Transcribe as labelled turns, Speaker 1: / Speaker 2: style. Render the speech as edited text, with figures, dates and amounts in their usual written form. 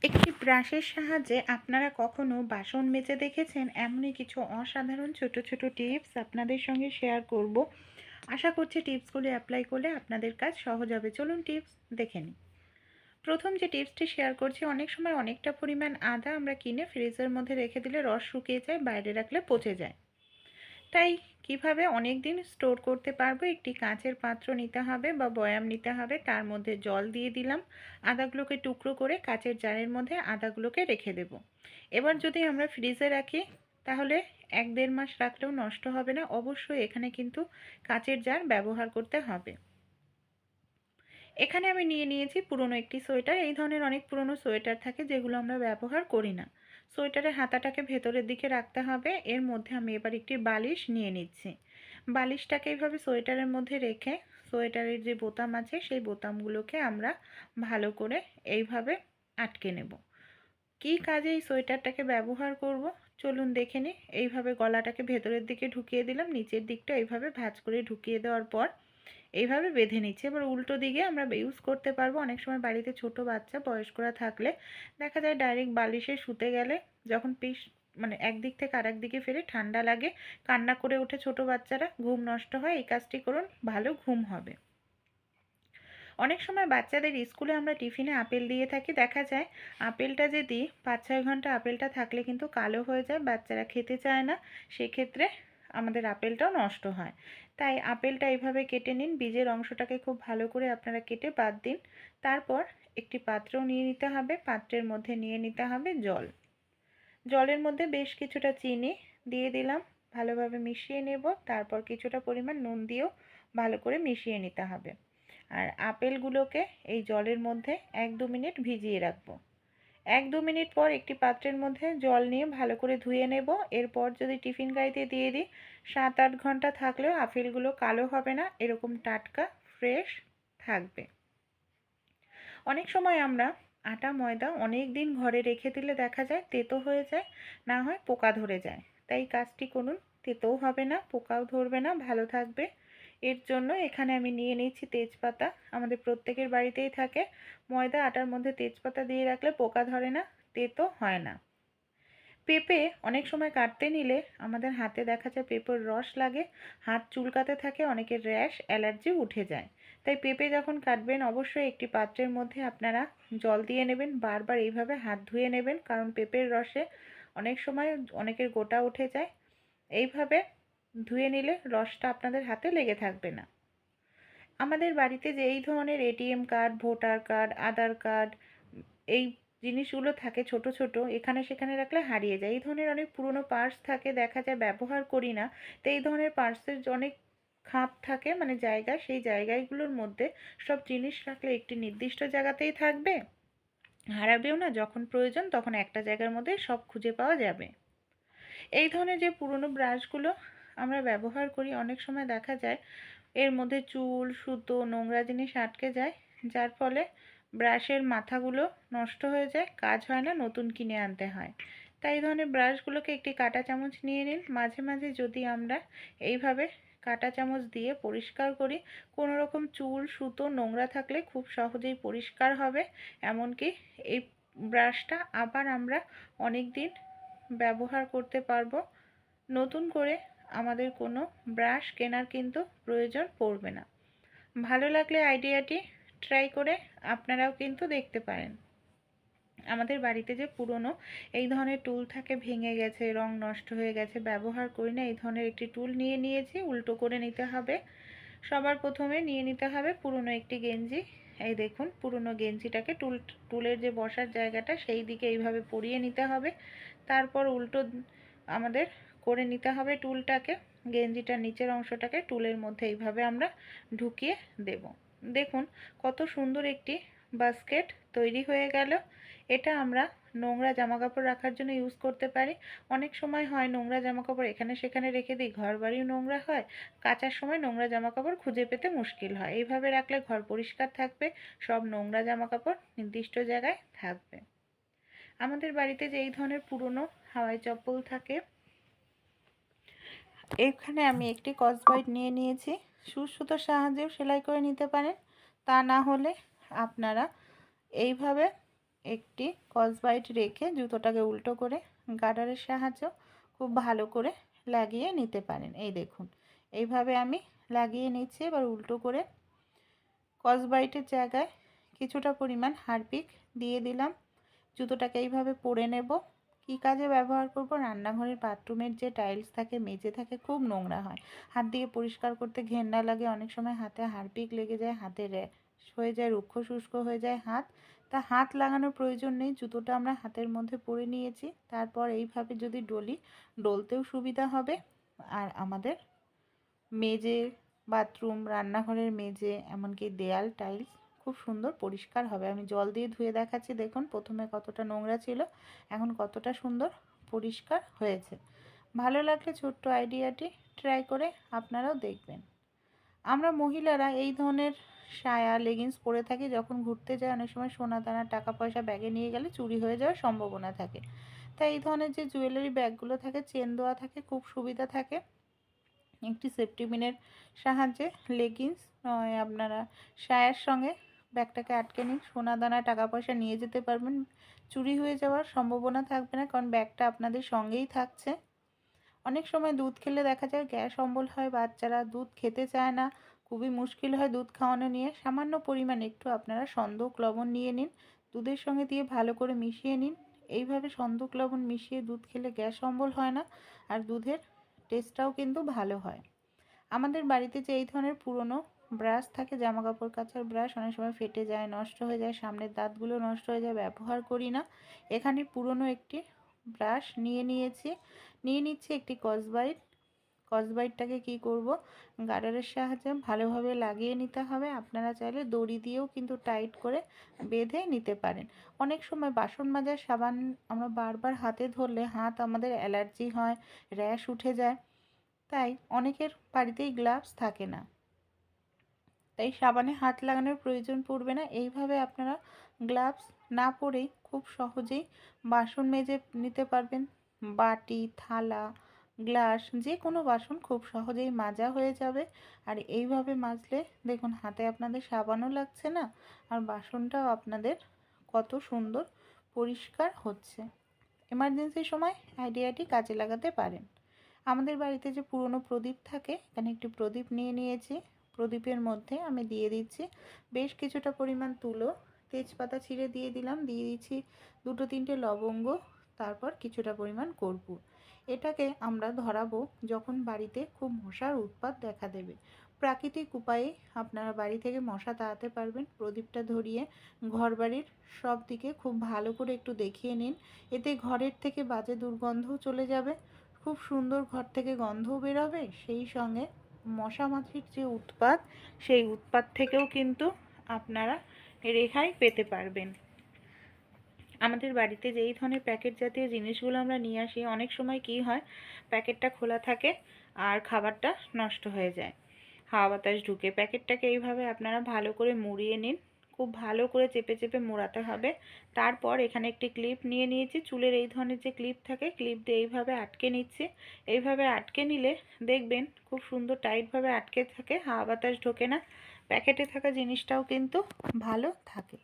Speaker 1: একটি ব্রাশের সাহায্যে আপনারা কখনো বাসন মেজে দেখেছেন? এমনই কিছু অসাধারণ ছোট ছোট টিপস আপনাদের সঙ্গে শেয়ার করব। আশা করছি টিপসগুলি অ্যাপ্লাই করলে আপনাদের কাজ সহজ হবে। চলুন টিপস দেখে নিই। প্রথম যে টিপসটি শেয়ার করছি, অনেক সময় অনেকটা পরিমাণ আদা আমরা কিনে ফ্রিজের মধ্যে রেখে দিলে রস শুকিয়ে যায়, বাইরে রাখলে পচে যায়। তাই কিভাবে অনেক দিন স্টোর করতে পারবো, একটি কাঁচের পাত্র নিতে হবে বা বয়াম নিতে হবে, তার মধ্যে জল দিয়ে দিলাম, আদাগুলোকে টুকরো করে কাঁচের জারের মধ্যে আদাগুলোকে রেখে দেব। এবার যদি আমরা ফ্রিজে রাখি তাহলে 1-1.5 মাস রাখলেও নষ্ট হবে না। অবশ্যই এখানে কিন্তু কাঁচের জার ব্যবহার করতে হবে। এখানে আমি নিয়ে নিয়েছি পুরনো একটি সোয়েটার। এই ধরনের অনেক পুরনো সোয়েটার থাকে যেগুলো আমরা ব্যবহার করি না। সোয়েটারের হাতাটাকে ভেতরের দিকে রাখতে হবে। এর মধ্যে আমি এবার একটি বালিশ নিয়ে নিচ্ছি। বালিশটাকে এইভাবে সোয়েটারের মধ্যে রেখে সোয়েটারের যে বোতাম আছে সেই বোতামগুলোকে আমরা ভালো করে এইভাবে আটকে নেব। কী কাজে এই সোয়েটারটাকে ব্যবহার করব চলুন দেখে নিই। এইভাবে গলাটাকে ভেতরের দিকে ঢুকিয়ে দিলাম, নিচের দিকটা এইভাবে ভাঁজ করে ঢুকিয়ে দেওয়ার পর এইভাবে বেঁধে নিচ্ছি। এবার উল্টো দিকে আমরা ইউজ করতে পারবো। অনেক সময় বাড়িতে ছোট বাচ্চা বয়স্করা থাকলে দেখা যায় ডাইরেক্ট বালিশে শুতে গেলে যখন পিঠ মানে একদিক থেকে আরেক দিকে ফেরে ঠান্ডা লাগে, কান্না করে ওঠে ছোট বাচ্চারা, ঘুম নষ্ট হয়। এই কাজটি করুন, ভালো ঘুম হবে। অনেক সময় বাচ্চাদের স্কুলে আমরা টিফিনে আপেল দিয়ে থাকি। দেখা যায় আপেলটা যদি 5-6 ঘন্টা আপেলটা থাকলে কিন্তু কালো হয়ে যায়, বাচ্চারা খেতে চায় না। সেক্ষেত্রে আমাদের আপেলটাও নষ্ট হয়। তাই আপেলটা এইভাবে কেটে নিন, বীজের অংশটাকে খুব ভালো করে আপনারা কেটে বাদ দিন। তারপর একটি পাত্র নিয়ে নিতে হবে, পাত্রের মধ্যে নিয়ে নিতে হবে জল। জলের মধ্যে বেশ কিছুটা চিনি দিয়ে দিলাম, ভালোভাবে মিশিয়ে নেব। তারপর কিছুটা পরিমাণ নুন দিয়েও ভালো করে মিশিয়ে নিতে হবে। আর আপেলগুলোকে এই জলের মধ্যে 1-2 মিনিট ভিজিয়ে রাখবো। 1-2 মিনিট পর একটি পাত্রের মধ্যে জল নিয়ে ভালো করে ধুয়ে নেব। এরপর যদি টিফিন গাড়িতে দিয়ে দিই 7-8 ঘন্টা থাকলেও আপেলগুলো কালো হবে না, এরকম টাটকা ফ্রেশ থাকবে। অনেক সময় আমরা আটা ময়দা অনেক দিন ঘরে রেখে দিলে দেখা যায় তেতো হয়ে যায়, না হয় পোকা ধরে যায়। তাই কাজটি করুন, তেতোও হবে না, পোকাও ধরবে না, ভালো থাকবে। এর জন্য এখানে আমি নিয়ে নিচ্ছি তেজপাতা। আমাদের প্রত্যেকের বাড়িতেই থাকে। ময়দা আটার মধ্যে তেজপাতা দিয়ে রাখলে পোকা ধরে না, তেতো হয় না। পেঁপে অনেক সময় কাটতে নিলে আমাদের হাতে দেখা যায় পেঁপের রস লাগে, হাত চুলকাতে থাকে, অনেকের র্যাশ অ্যালার্জি উঠে যায়। তাই পেঁপে যখন কাটবেন অবশ্যই একটি পাত্রের মধ্যে আপনারা জল দিয়ে নেবেন, বারবার এইভাবে হাত ধুয়ে নেবেন, কারণ পেঁপের রসে অনেক সময় অনেকের গোটা উঠে যায়। এইভাবে ধুয়ে নিলে রসটা আপনাদের হাতে লেগে থাকবে না। আমাদের বাড়িতে যে এই ধরনের এটিএম কার্ড, ভোটার কার্ড, আধার কার্ড, এই জিনিসগুলো থাকে ছোট ছোট, এখানে সেখানে রাখলে হারিয়ে যায়। এই ধরনের অনেক পুরনো পার্স থাকে, দেখা যায় ব্যবহার করি না। তো এই ধরনের পার্সের অনেক খাপ থাকে, মানে জায়গা, সেই জায়গাগুলোর মধ্যে সব জিনিস রাখলে একটি নির্দিষ্ট জায়গাতেই থাকবে, হারাবেও না। যখন প্রয়োজন তখন একটা জায়গার মধ্যে সব খুঁজে পাওয়া যাবে। এই ধরনের যে পুরনো ব্রাশগুলো আমরা ব্যবহার করি, অনেক সময় দেখা যায় এর মধ্যে চুল, সুতো, নোংরা জিনিস আটকে যায়, যার ফলে ব্রাশের মাথাগুলো নষ্ট হয়ে যায়, কাজ হয় না, নতুন কিনে আনতে হয়। তাই এই ধরনের ব্রাশগুলোকে একটি কাঁটা চামচ নিয়ে নিন। মাঝে মাঝে যদি আমরা এইভাবে কাঁটা চামচ দিয়ে পরিষ্কার করি, কোনো রকম চুল, সুতো নোংরা থাকলে খুব সহজেই পরিষ্কার হবে। এমনকি এই ব্রাশটা আবার আমরা অনেক দিন ব্যবহার করতে পারবো। নতুন করে আমাদের কোনো ব্রাশ কেনার কিন্তু প্রয়োজন পড়বে না। ভালো লাগলে আইডিয়াটি ট্রাই করে আপনারাও কিন্তু দেখতে পারেন। আমাদের বাড়িতে যে পুরনো এই ধরনের টুল থাকে, ভেঙে গেছে, রং নষ্ট হয়ে গেছে, ব্যবহার করি না, এই ধরনের একটি টুল নিয়ে নিয়েছি। উল্টো করে নিতে হবে। সবার প্রথমে নিয়ে নিতে হবে পুরনো একটি গেঞ্জি। এই দেখুন, পুরনো গেঞ্জিটাকে টুলের যে বসার জায়গাটা সেই দিকে এইভাবে পরিয়ে নিতে হবে। তারপর উল্টো আমাদের করে নিতে হবে টুলটাকে, গেঞ্জিটার নিচের অংশটাকে টুলের মধ্যে এইভাবে আমরা ঢুকিয়ে দেব। দেখুন কত সুন্দর একটি বাস্কেট তৈরি হয়ে গেল। এটা আমরা নোংরা জামাকাপড় রাখার জন্য ইউজ করতে পারি। অনেক সময় হয় নোংরা জামাকাপড় এখানে সেখানে রেখে দিই, ঘর বাড়িও নোংরা হয়, কাচার সময় নোংরা জামাকাপড় খুঁজে পেতে মুশকিল হয়। এইভাবে রাখলে ঘর পরিষ্কার থাকবে, সব নোংরা জামাকাপড় নির্দিষ্ট জায়গায় থাকবে। আমাদের বাড়িতে যে এই ধরনের পুরনো হাওয়াই চপ্পল থাকে, এখানে আমি একটি কসবাইট নিয়ে নিয়েছি। সুতোর সাহায্যেও সেলাই করে নিতে পারেন, তা না হলে আপনারা এইভাবে একটি স্কচব্রাইট রেখে জুতোটাকে উল্টো করে গার্ডারের সাহায্যে খুব ভালো করে লাগিয়ে নিতে পারেন। এই দেখুন, এইভাবে আমি লাগিয়ে নিচ্ছি। এবার উল্টো করে স্কচব্রাইটের জায়গায় কিছুটা পরিমাণ হারপিক দিয়ে দিলাম। জুতোটাকে এইভাবে পরে নেব। কী কাজে ব্যবহার করব? রান্নাঘরের বাথরুমের যে টাইলস থাকে, মেঝে থাকে, খুব নোংরা হয়, হাত দিয়ে পরিষ্কার করতে ঘেন্না লাগে, অনেক সময় হাতে হারপিক লেগে যায়, হাতে র্যাশ হয়ে যায়, রুক্ষ শুষ্ক হয়ে যায় হাত। তা হাত লাগানোর প্রয়োজন নেই। জুতোটা আমরা হাতের মধ্যে পরে নিয়েছি, তারপর এইভাবে যদি ডলি, ডলতেও সুবিধা হবে। আর আমাদের মেঝে, বাথরুম, রান্নাঘরের মেঝে, এমনকি দেয়াল, টাইলস খুব সুন্দর পরিষ্কার হবে। আমি জল দিয়ে ধুয়ে দেখাচ্ছি, দেখুন প্রথমে কতটা নোংরা ছিল, এখন কতটা সুন্দর পরিষ্কার হয়েছে। ভালো লাগলে ছোট্ট আইডিয়াটি ট্রাই করে আপনারাও দেখবেন। আমরা মহিলারা এই ধরনের সায়া, লেগিংস পরে থাকি। যখন ঘুরতে যাই অনেক সময় সোনা দানা, টাকা পয়সা ব্যাগে নিয়ে গেলে চুরি হয়ে যাওয়ার সম্ভাবনা থাকে। তাই এই ধরনের যে জুয়েলারি ব্যাগগুলো থাকে, চেন দেওয়া থাকে, খুব সুবিধা থাকে। একটি সেফটি পিনের সাহায্যে লেগিংস নয় আপনারা সায়ার সঙ্গে ব্যাগটাকে আটকে নিন। সোনা দানা, টাকা পয়সা নিয়ে যেতে পারবেন, চুরি হয়ে যাওয়ার সম্ভাবনা থাকবে না, কারণ ব্যাগটা আপনাদের সঙ্গেই থাকছে। অনেক সময় দুধ খেলে দেখা যায় গ্যাস অম্বল হয়, বাচ্চারা দুধ খেতে চায় না, খুবই মুশকিল হয় দুধ খাওয়ানো নিয়ে। সামান্য পরিমাণ একটু আপনারা সন্দক লবণ নিয়ে নিন, দুধের সঙ্গে দিয়ে ভালো করে মিশিয়ে নিন। এইভাবে সন্দক লবণ মিশিয়ে দুধ খেলে গ্যাস অম্বল হয় না, আর দুধের টেস্টটাও কিন্তু ভালো হয়। আমাদের বাড়িতে যে এই ধরনের পুরনো ব্রাশ থাকে, জামা কাপড় কাচার ব্রাশ, অনেক সময় ফেটে যায়, নষ্ট হয়ে যায়, সামনের দাঁতগুলো নষ্ট হয়ে যায়, ব্যবহার করি না। এখানে পুরনো একটি ব্রাশ নিয়ে নিচ্ছি একটি স্কচব্রাইট। স্কচব্রাইটটাকে কী করব? গার্ডারের সাহায্যে ভালোভাবে লাগিয়ে নিতে হবে। আপনারা চাইলে দড়ি দিয়েও কিন্তু টাইট করে বেঁধে নিতে পারেন। অনেক সময় বাসন মাজার সাবান আমরা বারবার হাতে ধরলে হাত আমাদের অ্যালার্জি হয়, র্যাশ উঠে যায়। তাই অনেকের বাড়িতেই গ্লাভস থাকে না, তাই সাবানে হাত লাগানোর প্রয়োজন পড়বে না। এইভাবে আপনারা গ্লাভস না পরেই খুব সহজেই বাসন মেজে নিতে পারবেন। বাটি, থালা, গ্লাস, যে কোনো বাসন খুব সহজেই মাজা হয়ে যাবে। আর এইভাবে মাজলে দেখুন হাতে আপনাদের সাবানও লাগছে না, আর বাসনটাও আপনাদের কত সুন্দর পরিষ্কার হচ্ছে। এমার্জেন্সির সময় আইডিয়াটি কাজে লাগাতে পারেন। আমাদের বাড়িতে যে পুরনো প্রদীপ থাকে, এখানে একটি প্রদীপ নিয়ে নিয়েছি। প্রদীপের মধ্যে আমি দিয়ে দিচ্ছি বেশ কিছুটা পরিমাণ তুলো, তেজপাতা ছিঁড়ে দিয়ে দিলাম, দিয়ে দিচ্ছি 2-3টে লবঙ্গ, তারপর কিছুটা পরিমাণ কর্পূর। এটাকে আমরা ধরাবো যখন বাড়িতে খুব মশার উৎপাত দেখা দেবে। প্রাকৃতিক উপায়ে আপনারা বাড়ি থেকে মশা তাড়াতে পারবেন। প্রদীপটা ধরিয়ে ঘরবাড়ির সব দিকে খুব ভালো করে একটু দেখিয়ে নিন, এতে ঘরের থেকে বাজে দুর্গন্ধও চলে যাবে, খুব সুন্দর ঘর থেকে গন্ধও বেরোবে, সেই সঙ্গে মশা মাছির যে উৎপাত, সেই উৎপাত থেকেও কিন্তু আপনারা রেহাই পেতে পারবেন। আমাদের বাড়িতে যে এই ধরনের প্যাকেট জাতীয় জিনিসগুলো আমরা নিয়ে আসি, অনেক সময় কি হয়, প্যাকেটটা খোলা থাকে আর খাবারটা নষ্ট হয়ে যায়, হাওয়া বাতাস ঢুকে। প্যাকেটটাকে এইভাবে আপনারা ভালো করে মুড়িয়ে নিন, খুব ভালো করে চেপে চেপে মোড়াতে হবে। তারপর এখানে একটি ক্লিপ নিয়ে নিয়েছি, চুলের এই ধরনের যে ক্লিপ থাকে, ক্লিপ দিয়ে এইভাবে আটকে নিচ্ছি। এইভাবে আটকে নিলে দেখবেন খুব সুন্দর টাইটভাবে আটকে থাকে, হাওয়া বাতাস ঢোকে না, প্যাকেটে থাকা জিনিসটাও কিন্তু ভালো থাকে।